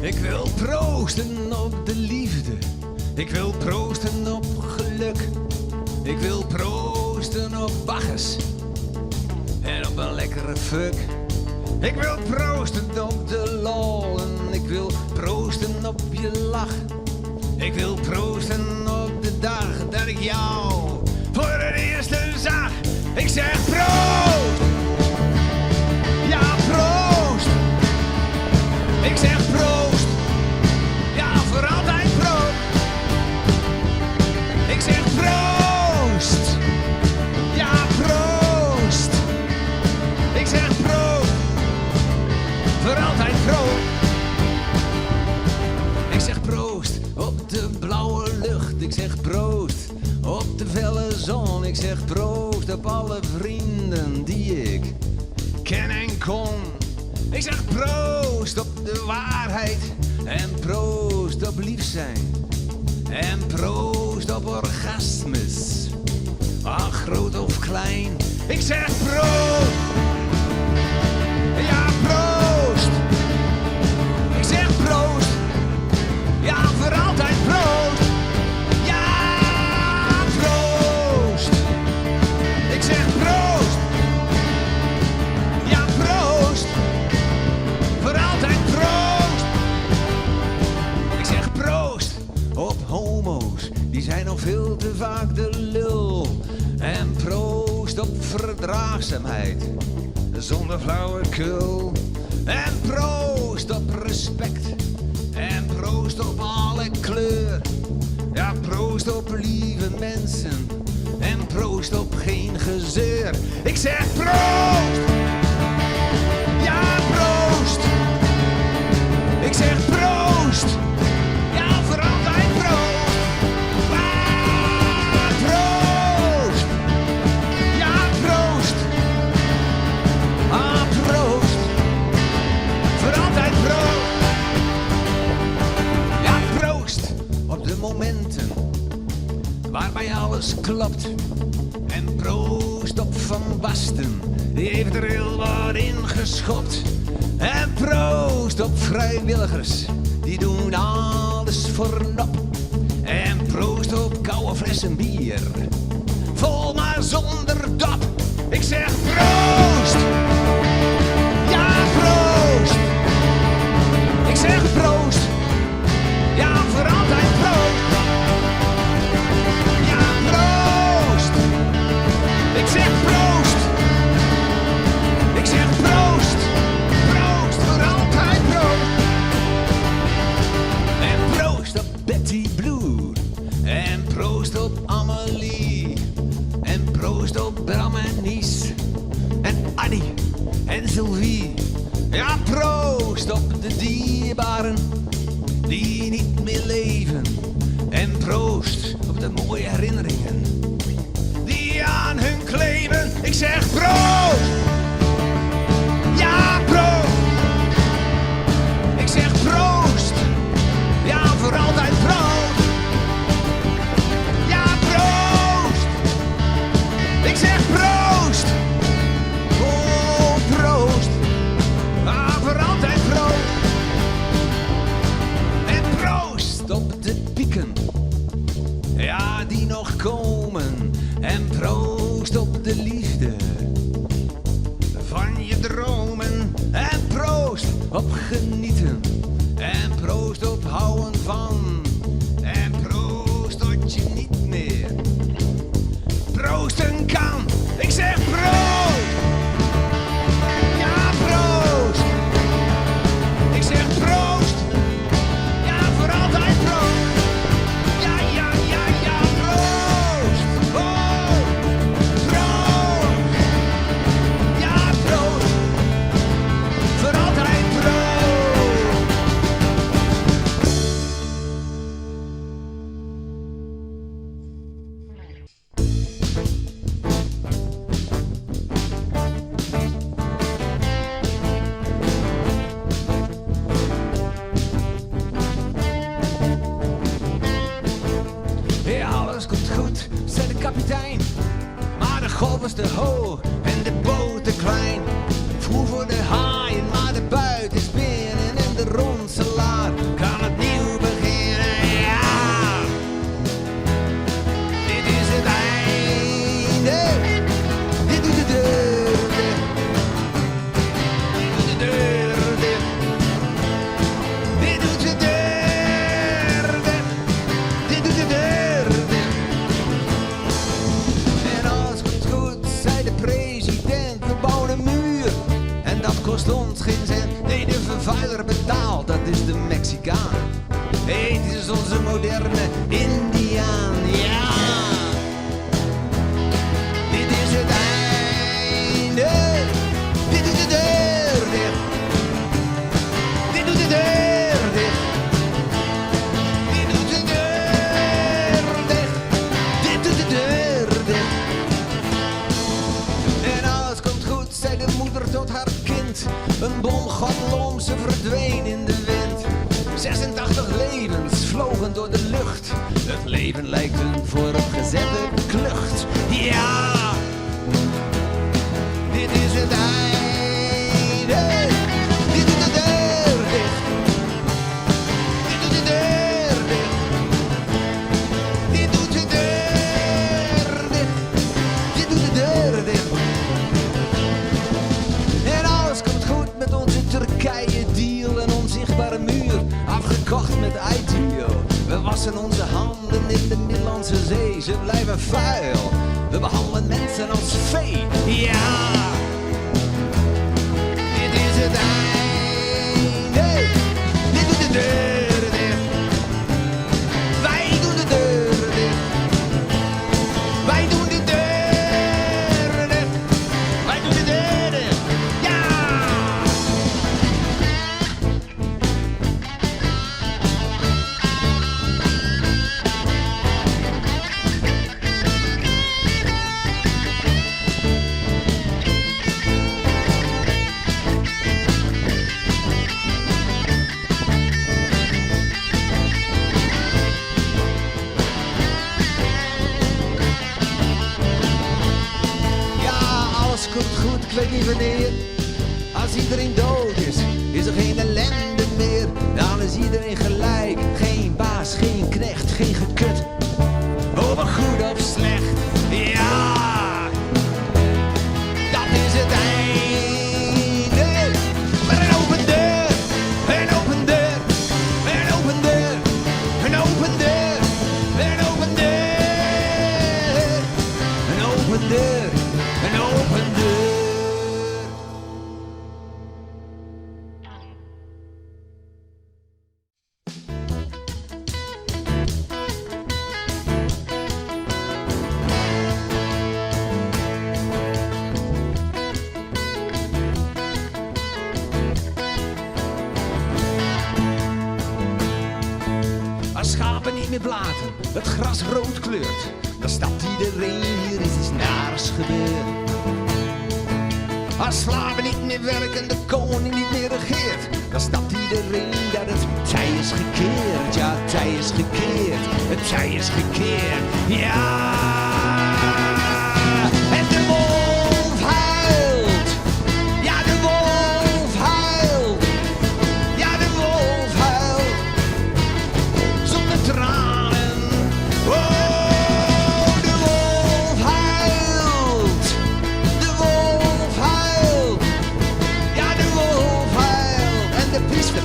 Ik wil proosten op de liefde. Ik wil proosten op geluk. Ik wil proosten op bagges. En op een lekkere fuck. Ik wil proosten op de lol. En ik wil proosten op je lach. Ik wil proosten op de dag dat ik jou voor het eerst zag. Ik zeg proost. Ja, proost. Ik zeg proost. Ja, voor altijd proost. Ik zeg proost. Ja, proost. Ik zeg proost. Voor altijd proost. Ik zeg proost op de blauwe lucht. Ik zeg proost op de felle zon. Ik zeg proost op alle vrienden die ik ken en kon. Ik zeg proost op de waarheid. En proost op lief zijn. En proost op orgasmes. Ach, groot of klein. Ik zeg proost. Ja, proost. Ik zeg proost. Ja, voor altijd proost. Ja, proost. Ik zeg proost. Ja, proost. Voor altijd proost. Ik zeg proost op homo's. Die zijn nog veel te vaak de lul. En proost op verdraagzaamheid. Zonder flauwekul. En proost op respect. En proost op alle kleur. Ja, proost op lieve mensen. En proost op geen gezeur. Ik zeg proost. Ja, proost. Ik zeg proost. Ja, voor altijd proost. Ah, proost. Ja, proost. Ah, proost. Voor altijd proost. Ja, proost op de momenten waarbij alles klopt. En proost op Van Basten, die heeft er heel wat in geschopt. En proost op vrijwilligers, die doen alles voor nop. En proost op koude flessen bier, vol maar zonder dop. Ik zeg proost. Ja, proost. Ik zeg proost. Ja, voor altijd proost. Ja, proost. Ik zeg proost. Ik zeg proost. Proost, voor altijd proost. En proost op Betty Blue. En proost op Amelie. En proost op Bram en Nies. En Annie en Sylvie. Ja, proost op de dierbaren die niet meer leven. En proost op de mooie herinneringen die aan hun kleven. Ik zeg proost. Ja, proost. Ik zeg proost. Ja, voor altijd proost. Ja, proost. Ik zeg proost. Oh, proost. Ah, voor altijd proost. En proost op de pieken. Ja, die nog komen. En proost op de liefde van je dromen. En proost op genieten. En proost op houden van. En proost tot je niet meer proosten kan. Ik zeg proost. Ja, proost. Ik zeg proost. Ja, voor altijd proost. Ja, ja, ja, ja, proost. Oh, proost. Ja, proost. Voor altijd proost. kapitein. Maar de golf was te hoog en de boot te klein. Voer voor de haaien, maar de buit is binnen en de ronselaar. moderne Indiaan. Ja, dit is het einde. Dit doet de deur dicht. Dit doet de deur dicht. Dit doet de deur dicht. Dit doet de deur dicht. En alles komt goed, zei de moeder tot haar kind. Een bomgadlom, ze verdween in de wind. 86 levens vlogen door de lucht. Het leven lijkt een vooropgezette klucht. Ja, dit is het einde. Dit doet de deur dicht. Dit doet de deur dicht. Dit doet de deur dicht. Dit doet de deur dicht. En alles komt goed met onze Turkije-deal. Een onzichtbare muur, afgekocht met iDeal. We wassen onze handen in de Middellandse Zee. Ze blijven vuil. We behandelen mensen als vee. Ja, dit is het einde. Dit doet de deur dicht. Wij doen de deur dicht. Wij doen de deur dicht. Wij doen de deur dicht. Ja! Alles komt goed, ik weet niet wanneer. Als iedereen dood is, is er geen ellende meer. Dan is iedereen gelijk. Geen baas, geen knecht, geen gekut. Over goed of slecht. Ja, dat is het einde. Maar een open deur, een open deur, een open deur, een open deur, een open deur, een open deur. Een open deur. Als schapen niet meer blaten, het gras rood kleurt, dan stapt iedereen, hier is iets naars gebeurd. Als slaven niet meer werken, de koning niet meer regeert, dan stapt iedereen dat het tij is gekeerd. Ja, het tij is gekeerd, het tij is gekeerd. Ja, en de wolf huilt. Ja, de wolf huilt. Ja, de wolf huilt. Zonder tranen. Oh, de wolf huilt. De wolf huilt. Ja, de wolf huilt. En de priester,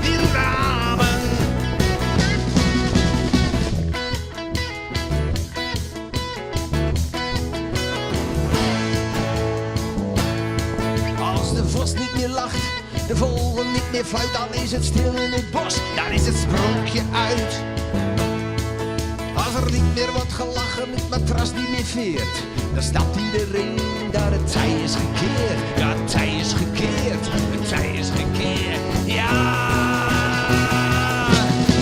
die ramen. Als de vos niet meer lacht, de vogel niet meer fluit, dan is het stil in het bos, dan is het sprookje uit. Als er niet meer wordt gelachen, het matras niet meer veert, dan stapt iedereen dat het tij is gekeerd. Ja, het tij is gekeerd, het tij is gekeerd. Ja!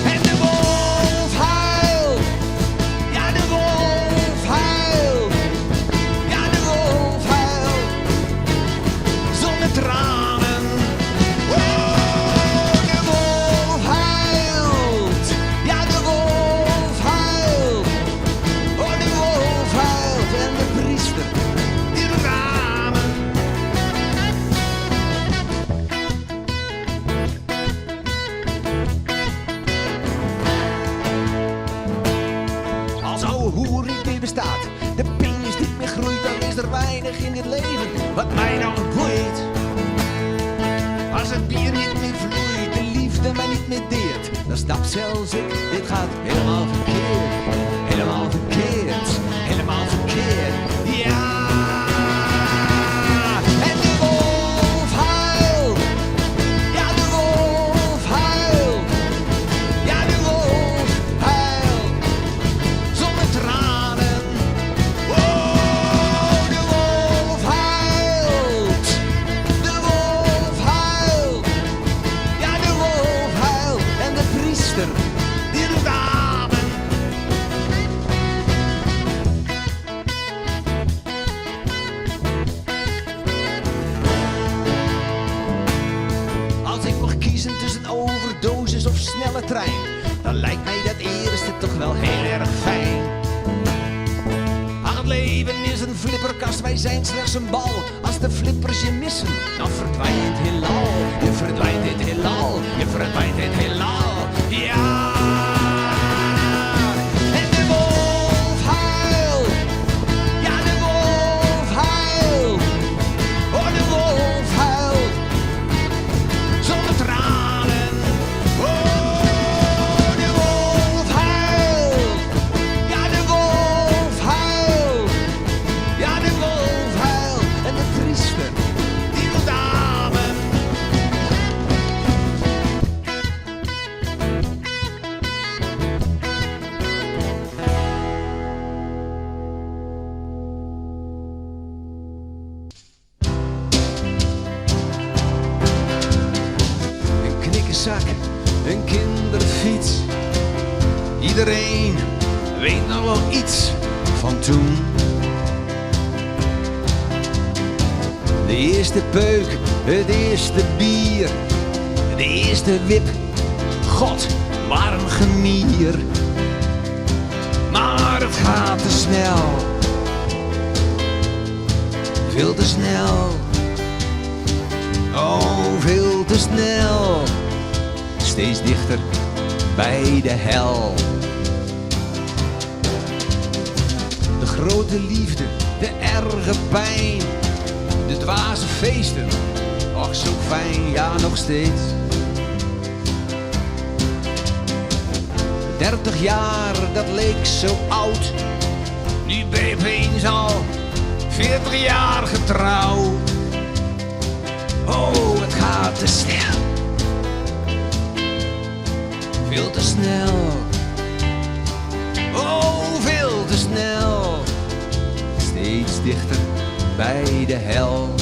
En de wolf huilt. Ja, de wolf huilt. Ja, de wolf huilt. Zonder tranen. Oh, de wolf huilt. Ja, de wolf huilt. Oh, de wolf huilt. En de priester, die ramen. Als oude hoer niet meer bestaat, de penis niet meer groeit, dan is er weinig in dit leven wat mij nou boeit. Als het bier niet meer vloeit, de liefde mij niet meer deert, dan stapt zelfs ik, dit gaat helemaal verkeerd. Helemaal verkeerd, helemaal verkeerd. Ja! En de wolf huilt. Ja, de wolf huilt. Ja, de wolf huilt. trein, dan lijkt mij dat eerste toch wel heel erg fijn. Ach, het leven is een flipperkast, wij zijn slechts een bal. Als de flippers je missen, dan verdwijnt het heelal. Je verdwijnt het heelal, je verdwijnt het heelal. Ja! En de wolf huilt, ja de wolf huilt. Oh, de wolf huilt, zonder tranen. Oh, de wolf huilt, ja de wolf huilt. Ja, de wolf huilt en de trieste, die wil damen. Een knikkenzak, een kinderfiets. Iedereen weet nog wel iets van toen. De eerste peuk, het eerste bier, de eerste wip, god, waar een gemier. Maar het gaat te snel, veel te snel, oh veel te snel. Steeds dichter bij de hel. De grote liefde, de erge pijn. De dwaze feesten, ach zo fijn, ja nog steeds. 30 jaar, dat leek zo oud. Nu ben je opeens al 40 jaar getrouwd. Oh, het gaat te snel. Veel te snel. Oh, veel te snel. Steeds dichter bij de hel.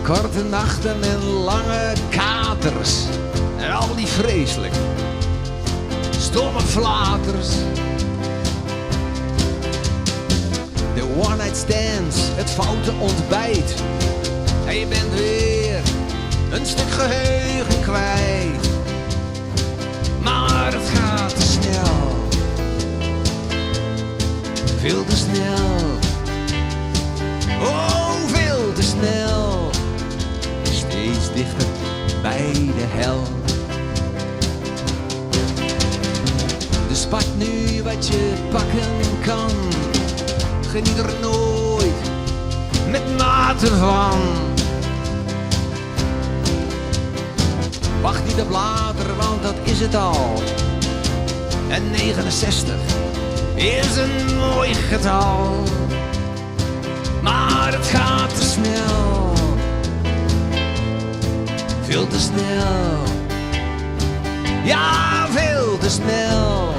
Korte nachten en lange katers. En al die vreselijk stomme flaters. De one night stands, het foute ontbijt. En je bent weer een stuk geheugen kwijt. Maar het gaat te snel. Veel te snel, oh veel te snel. Steeds dichter bij de hel. Dus pak nu wat je pakken kan. Geniet er nooit met mate van. Wacht niet op later, want dat is het al. En 69 is een mooi getal, maar het gaat te snel, veel te snel, ja veel te snel,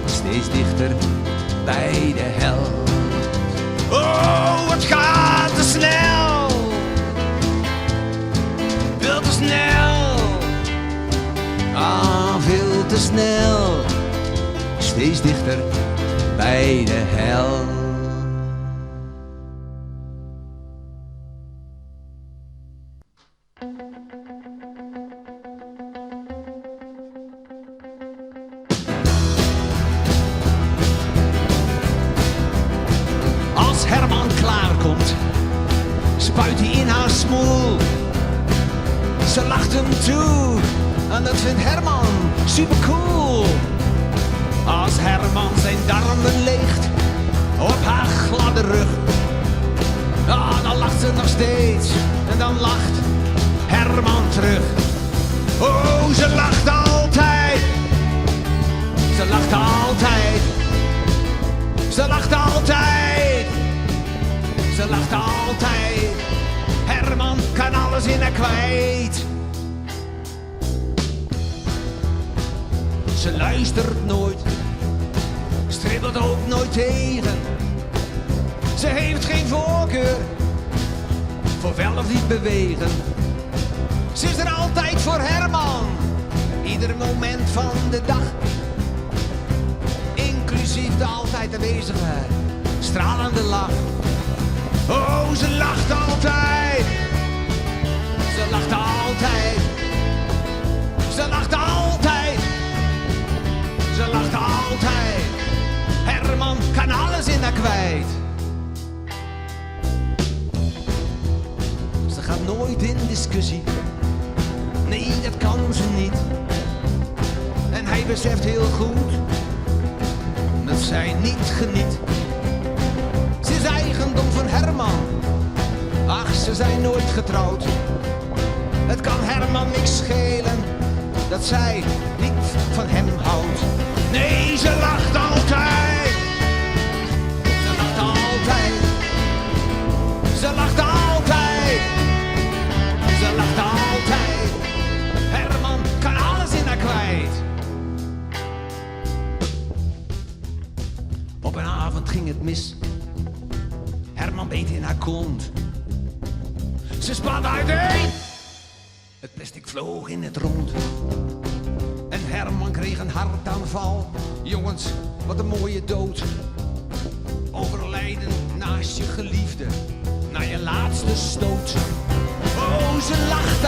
steeds dichter bij de hel. Oh, het gaat te snel, veel te snel, ah veel te snel. Steeds dichter bij de hel. Als Herman klaarkomt, spuit hij in haar smoel. Ze lacht hem toe en dat vindt Herman supercool. Als Herman zijn darmen leegt op haar gladde rug, ah, dan lacht ze nog steeds en dan lacht Herman terug. Oh, ze lacht altijd, ze lacht altijd, ze lacht altijd, ze lacht altijd. Herman kan alles in haar kwijt. Ze luistert nooit, stribbelt ook nooit tegen. Ze heeft geen voorkeur voor wel of niet bewegen. Ze is er altijd voor Herman, ieder moment van de dag. Inclusief de altijd aanwezige stralende lach. Oh, ze lacht altijd, ze lacht altijd, Ze lacht altijd. Ze lacht altijd. Herman kan alles in haar kwijt. Ze gaat nooit in discussie. Nee, dat kan ze niet. En hij beseft heel goed dat zij niet geniet. Ze is eigendom van Herman. Ach, ze zijn nooit getrouwd. Het kan Herman niks schelen dat zij niet van hem houdt. Nee, ze lacht altijd. Ze lacht altijd. Ze lacht altijd. Ze lacht altijd. Herman kan alles in haar kwijt. Op een avond ging het mis. Herman beet in haar kont. Ze spat uiteen. Het plastic vloog in het rond. En Herman kreeg een hartaanval. Jongens, wat een mooie dood. Overlijden naast je geliefde. Na je laatste stoot. Oh, ze lachte